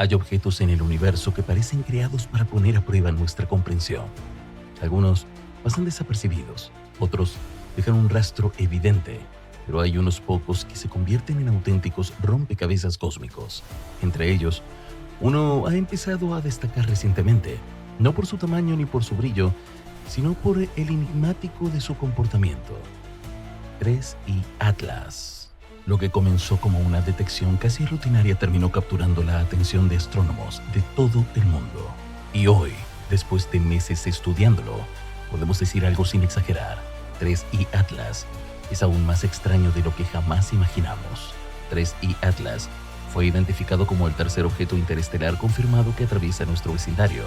Hay objetos en el universo que parecen creados para poner a prueba nuestra comprensión. Algunos pasan desapercibidos, otros dejan un rastro evidente, pero hay unos pocos que se convierten en auténticos rompecabezas cósmicos. Entre ellos, uno ha empezado a destacar recientemente, no por su tamaño ni por su brillo, sino por el enigmático de su comportamiento. 3I Atlas. Lo que comenzó como una detección casi rutinaria terminó capturando la atención de astrónomos de todo el mundo. Y hoy, después de meses estudiándolo, podemos decir algo sin exagerar: 3I Atlas es aún más extraño de lo que jamás imaginamos. 3I Atlas fue identificado como el tercer objeto interestelar confirmado que atraviesa nuestro vecindario.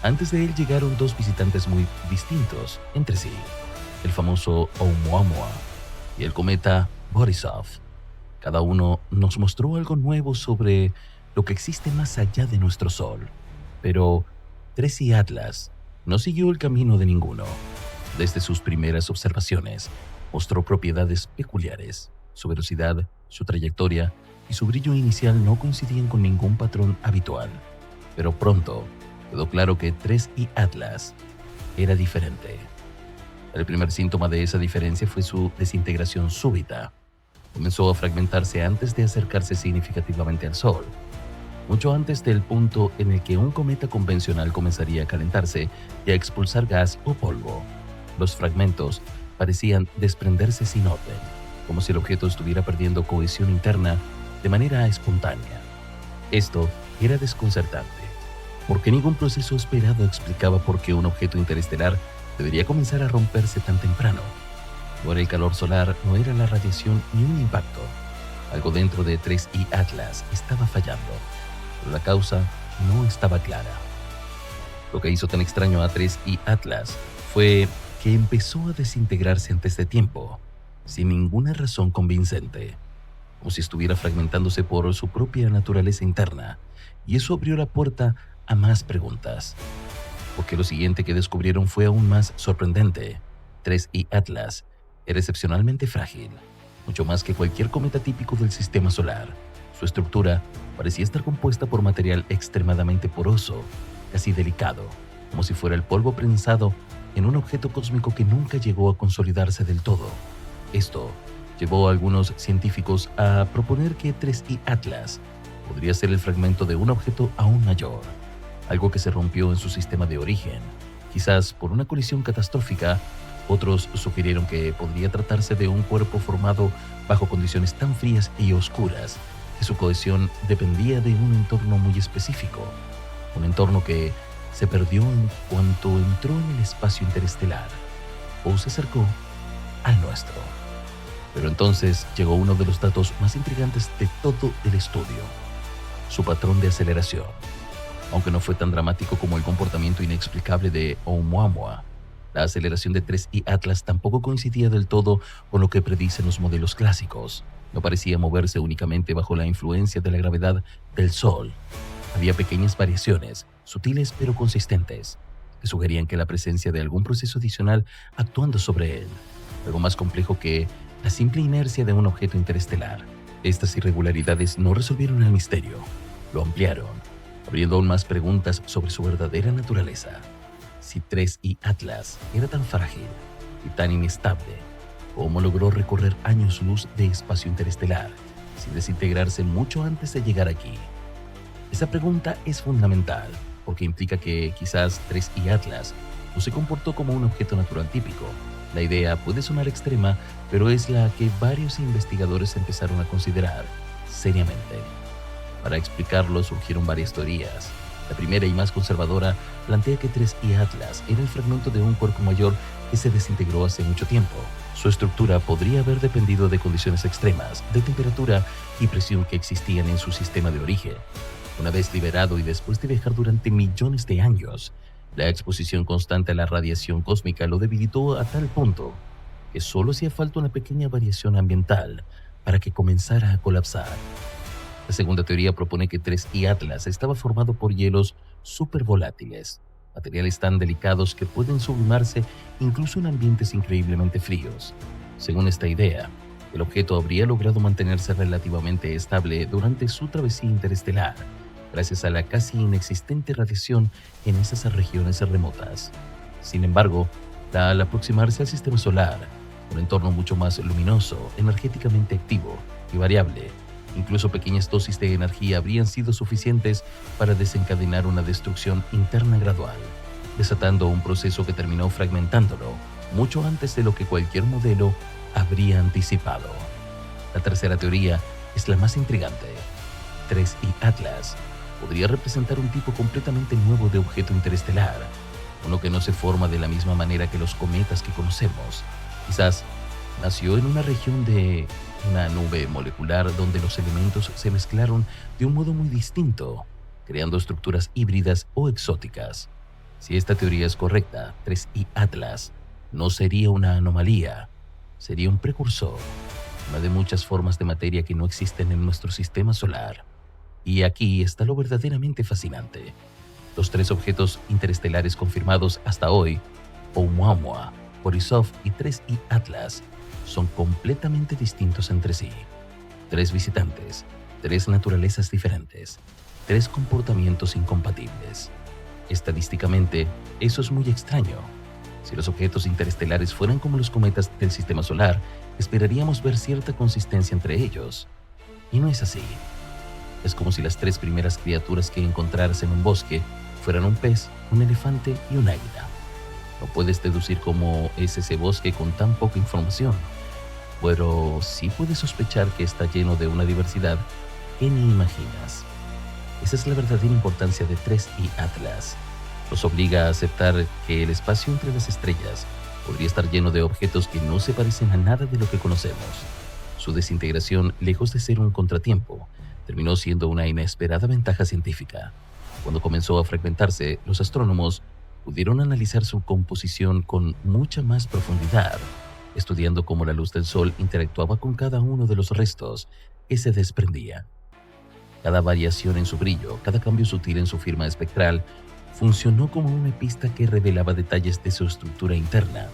Antes de él llegaron dos visitantes muy distintos entre sí: el famoso Oumuamua y el cometa Borisov. Cada uno nos mostró algo nuevo sobre lo que existe más allá de nuestro Sol. Pero 3I Atlas no siguió el camino de ninguno. Desde sus primeras observaciones, mostró propiedades peculiares. Su velocidad, su trayectoria y su brillo inicial no coincidían con ningún patrón habitual. Pero pronto quedó claro que 3I Atlas era diferente. El primer síntoma de esa diferencia fue su desintegración súbita. Comenzó a fragmentarse antes de acercarse significativamente al Sol, mucho antes del punto en el que un cometa convencional comenzaría a calentarse y a expulsar gas o polvo. Los fragmentos parecían desprenderse sin orden, como si el objeto estuviera perdiendo cohesión interna de manera espontánea. Esto era desconcertante, porque ningún proceso esperado explicaba por qué un objeto interestelar debería comenzar a romperse tan temprano. No era el calor solar, no era la radiación ni un impacto. Algo dentro de 3I Atlas estaba fallando, pero la causa no estaba clara. Lo que hizo tan extraño a 3I Atlas fue que empezó a desintegrarse antes de tiempo, sin ninguna razón convincente, como si estuviera fragmentándose por su propia naturaleza interna, y eso abrió la puerta a más preguntas. Porque lo siguiente que descubrieron fue aún más sorprendente. 3I Atlas era excepcionalmente frágil, mucho más que cualquier cometa típico del sistema solar. Su estructura parecía estar compuesta por material extremadamente poroso, casi delicado, como si fuera el polvo prensado en un objeto cósmico que nunca llegó a consolidarse del todo. Esto llevó a algunos científicos a proponer que 3I Atlas podría ser el fragmento de un objeto aún mayor, algo que se rompió en su sistema de origen, quizás por una colisión catastrófica. Otros sugirieron que podría tratarse de un cuerpo formado bajo condiciones tan frías y oscuras que su cohesión dependía de un entorno muy específico, un entorno que se perdió en cuanto entró en el espacio interestelar o se acercó al nuestro. Pero entonces llegó uno de los datos más intrigantes de todo el estudio: su patrón de aceleración. Aunque no fue tan dramático como el comportamiento inexplicable de Oumuamua, la aceleración de 3I Atlas tampoco coincidía del todo con lo que predicen los modelos clásicos. No parecía moverse únicamente bajo la influencia de la gravedad del Sol. Había pequeñas variaciones, sutiles pero consistentes, que sugerían que la presencia de algún proceso adicional actuando sobre él, algo más complejo que la simple inercia de un objeto interestelar. Estas irregularidades no resolvieron el misterio, lo ampliaron, abriendo aún más preguntas sobre su verdadera naturaleza. Si 3I Atlas era tan frágil y tan inestable, ¿cómo logró recorrer años luz de espacio interestelar sin desintegrarse mucho antes de llegar aquí? Esa pregunta es fundamental, porque implica que quizás 3I Atlas no se comportó como un objeto natural típico. La idea puede sonar extrema, pero es la que varios investigadores empezaron a considerar seriamente. Para explicarlo surgieron varias teorías. La primera y más conservadora plantea que 3I Atlas era el fragmento de un cuerpo mayor que se desintegró hace mucho tiempo. Su estructura podría haber dependido de condiciones extremas de temperatura y presión que existían en su sistema de origen. Una vez liberado y después de viajar durante millones de años, la exposición constante a la radiación cósmica lo debilitó a tal punto que solo hacía falta una pequeña variación ambiental para que comenzara a colapsar. La segunda teoría propone que 3I Atlas estaba formado por hielos supervolátiles, materiales tan delicados que pueden sublimarse incluso en ambientes increíblemente fríos. Según esta idea, el objeto habría logrado mantenerse relativamente estable durante su travesía interestelar gracias a la casi inexistente radiación en esas regiones remotas. Sin embargo, al aproximarse al sistema solar, un entorno mucho más luminoso, energéticamente activo y variable, incluso pequeñas dosis de energía habrían sido suficientes para desencadenar una destrucción interna gradual, desatando un proceso que terminó fragmentándolo mucho antes de lo que cualquier modelo habría anticipado. La tercera teoría es la más intrigante. 3I Atlas podría representar un tipo completamente nuevo de objeto interestelar, uno que no se forma de la misma manera que los cometas que conocemos. Quizás nació en una región de una nube molecular donde los elementos se mezclaron de un modo muy distinto, creando estructuras híbridas o exóticas. Si esta teoría es correcta, 3I Atlas no sería una anomalía, sería un precursor, una de muchas formas de materia que no existen en nuestro sistema solar. Y aquí está lo verdaderamente fascinante. Los tres objetos interestelares confirmados hasta hoy, Oumuamua, Borisov y 3I Atlas, son completamente distintos entre sí. Tres visitantes, tres naturalezas diferentes, tres comportamientos incompatibles. Estadísticamente, eso es muy extraño. Si los objetos interestelares fueran como los cometas del sistema solar, esperaríamos ver cierta consistencia entre ellos. Y no es así. Es como si las tres primeras criaturas que encontraras en un bosque fueran un pez, un elefante y un águila. No puedes deducir cómo es ese bosque con tan poca información, pero sí puedes sospechar que está lleno de una diversidad que ni imaginas. Esa es la verdadera importancia de 3I Atlas. Nos obliga a aceptar que el espacio entre las estrellas podría estar lleno de objetos que no se parecen a nada de lo que conocemos. Su desintegración, lejos de ser un contratiempo, terminó siendo una inesperada ventaja científica. Cuando comenzó a fragmentarse, los astrónomos pudieron analizar su composición con mucha más profundidad, estudiando cómo la luz del Sol interactuaba con cada uno de los restos que se desprendía. Cada variación en su brillo, cada cambio sutil en su firma espectral, funcionó como una pista que revelaba detalles de su estructura interna,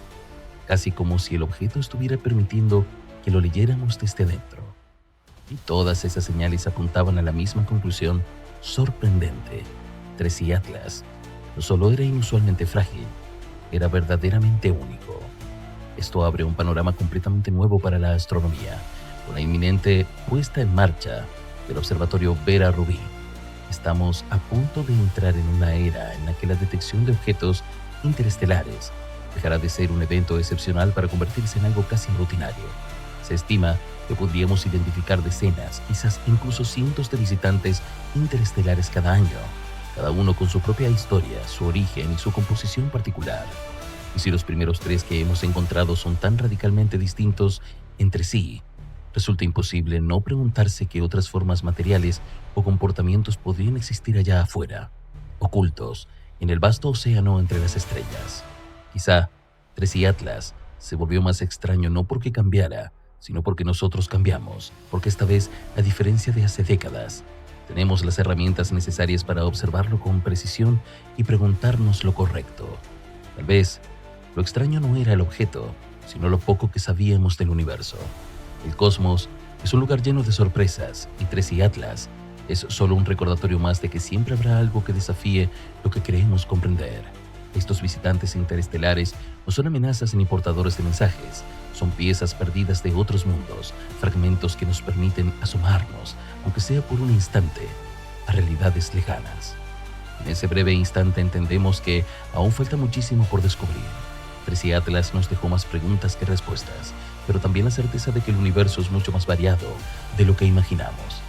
casi como si el objeto estuviera permitiendo que lo leyéramos desde dentro. Y todas esas señales apuntaban a la misma conclusión sorprendente. 3I Atlas no solo era inusualmente frágil, era verdaderamente único. Esto abre un panorama completamente nuevo para la astronomía, con la inminente puesta en marcha del observatorio Vera Rubin. Estamos a punto de entrar en una era en la que la detección de objetos interestelares dejará de ser un evento excepcional para convertirse en algo casi rutinario. Se estima que podríamos identificar decenas, quizás incluso cientos de visitantes interestelares cada año, cada uno con su propia historia, su origen y su composición particular. Y si los primeros tres que hemos encontrado son tan radicalmente distintos entre sí, resulta imposible no preguntarse qué otras formas materiales o comportamientos podrían existir allá afuera, ocultos en el vasto océano entre las estrellas. Quizá 3I Atlas se volvió más extraño no porque cambiara, sino porque nosotros cambiamos, porque esta vez, a diferencia de hace décadas, tenemos las herramientas necesarias para observarlo con precisión y preguntarnos lo correcto. Tal vez, lo extraño no era el objeto, sino lo poco que sabíamos del universo. El cosmos es un lugar lleno de sorpresas y 3I Atlas es solo un recordatorio más de que siempre habrá algo que desafíe lo que creemos comprender. Estos visitantes interestelares no son amenazas ni portadores de mensajes, son piezas perdidas de otros mundos, fragmentos que nos permiten asomarnos, aunque sea por un instante, a realidades lejanas. En ese breve instante entendemos que aún falta muchísimo por descubrir. 3I Atlas nos dejó más preguntas que respuestas, pero también la certeza de que el universo es mucho más variado de lo que imaginamos.